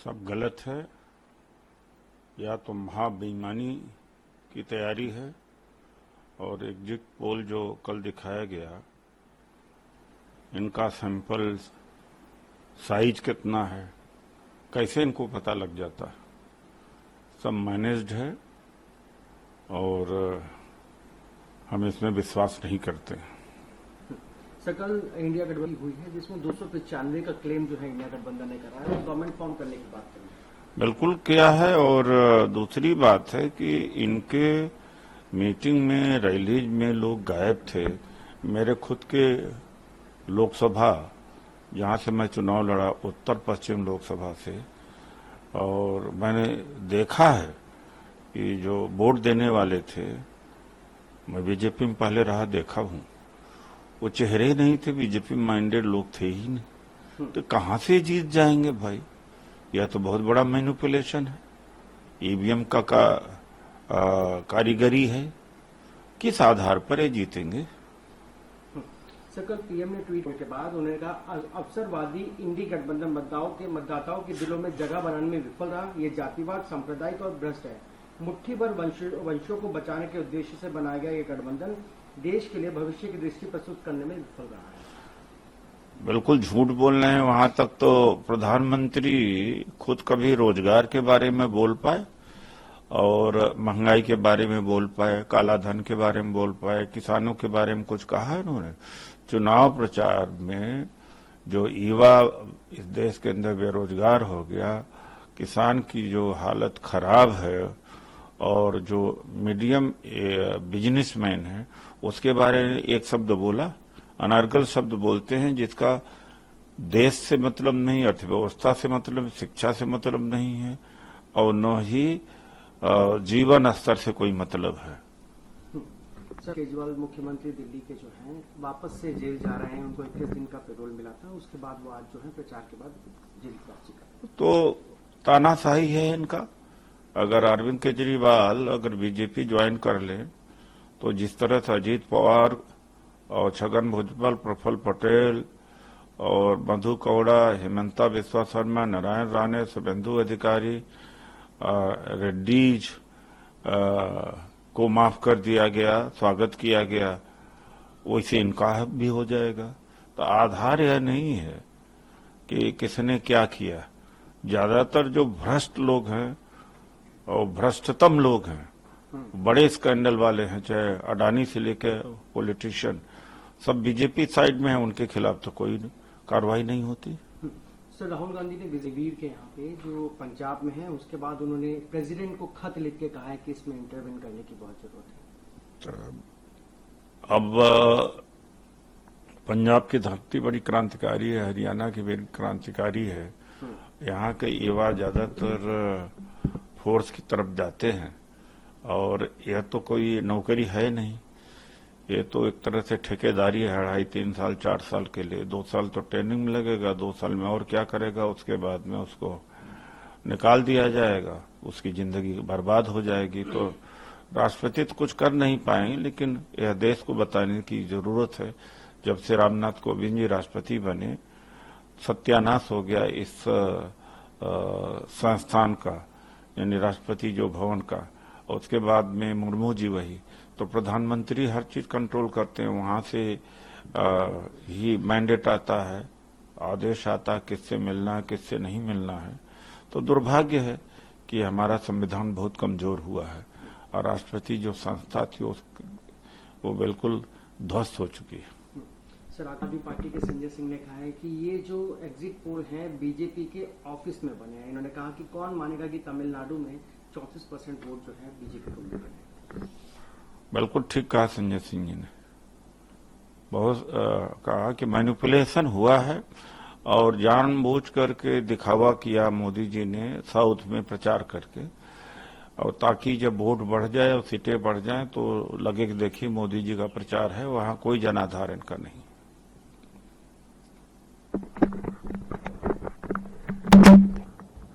सब गलत है, या तो महाबेईमानी की तैयारी है। और एग्जिट पोल जो कल दिखाया गया, इनका सैंपल साइज कितना है, कैसे इनको पता लग जाता है? सब मैनेज्ड है और हम इसमें विश्वास नहीं करते। सर, कल इंडिया गठबंधन हुई है जिसमें 295 का क्लेम जो है इंडिया गठबंधन ने करा है, गवर्नमेंट फॉर्म करने की बात करें। बिल्कुल किया है। और दूसरी बात है कि इनके मीटिंग में, रैलीज में लोग गायब थे। मेरे खुद के लोकसभा, जहां से मैं चुनाव लड़ा, उत्तर पश्चिम लोकसभा से, और मैंने देखा है कि जो वोट देने वाले थे, मैं बीजेपी में पहले रहा, देखा हूं, वो चेहरे ही नहीं थे, बीजेपी माइंडेड लोग थे ही नहीं। तो कहां से जीत जाएंगे भाई? यह तो बहुत बड़ा मैनिपुलेशन है। ईवीएम का कारीगरी है। किस आधार पर ये जीतेंगे? सर, कल पीएम ने ट्वीट के बाद उन्होंने कहा, अवसरवादी इंडी गठबंधन मतदाताओं के दिलों में जगह बनाने में विफल रहा। ये जातिवाद, सांप्रदायिक और भ्रष्ट है। मुट्ठी भर वंशों को बचाने के उद्देश्य से बनाया गया ये गठबंधन देश के लिए भविष्य की दृष्टि प्रस्तुत करने में विफल रहा है। बिल्कुल झूठ बोल रहे हैं। वहां तक तो प्रधानमंत्री खुद कभी रोजगार के बारे में बोल पाए, और महंगाई के बारे में बोल पाए, काला धन के बारे में बोल पाए, किसानों के बारे में कुछ कहा है उन्होंने? चुनाव प्रचार में जो युवा इस देश के अंदर बेरोजगार हो गया, किसान की जो हालत खराब है, और जो मीडियम बिजनेसमैन है, उसके बारे में एक शब्द बोला? अनर्गल शब्द बोलते हैं जिसका देश से मतलब नहीं, अर्थव्यवस्था से मतलब, शिक्षा से मतलब नहीं है, और न ही जीवन स्तर से कोई मतलब है। सर, केजरीवाल मुख्यमंत्री दिल्ली के जो हैं वापस से जेल जा रहे हैं। उनको 21 दिन का पेरोल मिला था, उसके बाद वो आज जो है प्रचार के बाद जेल की वापसी कर। तो तानाशाही है इनका। अगर अरविंद केजरीवाल अगर बीजेपी ज्वाइन कर ले, तो जिस तरह से अजीत पवार और छगन भुजबल, प्रफुल्ल पटेल और मधु कौड़ा, हेमंता बिस्वा शर्मा, नारायण राणे, शुभेंदु अधिकारी, रेड्डीज को माफ कर दिया गया, स्वागत किया गया, वैसे इनका भी हो जाएगा। तो आधार यह नहीं है कि किसने क्या किया। ज्यादातर जो भ्रष्ट लोग हैं और भ्रष्टतम लोग हैं, बड़े स्कैंडल वाले हैं, चाहे अडानी से लेकर पॉलिटिशियन, सब बीजेपी साइड में है। उनके खिलाफ तो कोई कार्रवाई नहीं होती। सर, राहुल गांधी ने विजयवीर के यहाँ पे जो पंजाब में है, उसके बाद उन्होंने प्रेसिडेंट को खत लिख के कहा है कि इसमें इंटरवेन करने की बहुत जरूरत है। अब पंजाब की धरती बड़ी क्रांतिकारी है, हरियाणा की बड़ी क्रांतिकारी है। यहाँ के युवा ज्यादातर फोर्स की तरफ जाते हैं, और यह तो कोई नौकरी है नहीं, ये तो एक तरह से ठेकेदारी है। 2.5-3 साल 4 साल के लिए, 2 साल तो ट्रेनिंग में लगेगा, 2 साल में और क्या करेगा, उसके बाद में उसको निकाल दिया जाएगा, उसकी जिंदगी बर्बाद हो जाएगी। तो राष्ट्रपति तो कुछ कर नहीं पाएंगे, लेकिन यह देश को बताने की जरूरत है। जब से रामनाथ कोविंद जी राष्ट्रपति बने, सत्यानाश हो गया इस संस्थान का, यानी राष्ट्रपति जो भवन का। और उसके बाद में मुर्मू जी वही, तो प्रधानमंत्री हर चीज कंट्रोल करते हैं। वहां से ही मैंडेट आता है, आदेश आता, किससे मिलना है, किससे नहीं मिलना है। तो दुर्भाग्य है कि हमारा संविधान बहुत कमजोर हुआ है, और राष्ट्रपति जो संस्था थी वो बिल्कुल ध्वस्त हो चुकी है। सर, आम आदमी पार्टी के संजय सिंह ने कहा है कि ये जो एग्जिट पोल है बीजेपी के ऑफिस में बने हैं। इन्होंने कहा कि कौन मानेगा कि तमिलनाडु में 34% वोट जो है बीजेपी को मिल रहे हैं। बिल्कुल ठीक कहा संजय सिंह जी ने। बहुत कहा कि मैनिपुलेशन हुआ है, और जानबूझ करके दिखावा किया मोदी जी ने साउथ में प्रचार करके, और ताकि जब वोट बढ़ जाए और सीटें बढ़ जाएं तो लगे कि देखिए मोदी जी का प्रचार है। वहां कोई जनाधार इनका नहीं।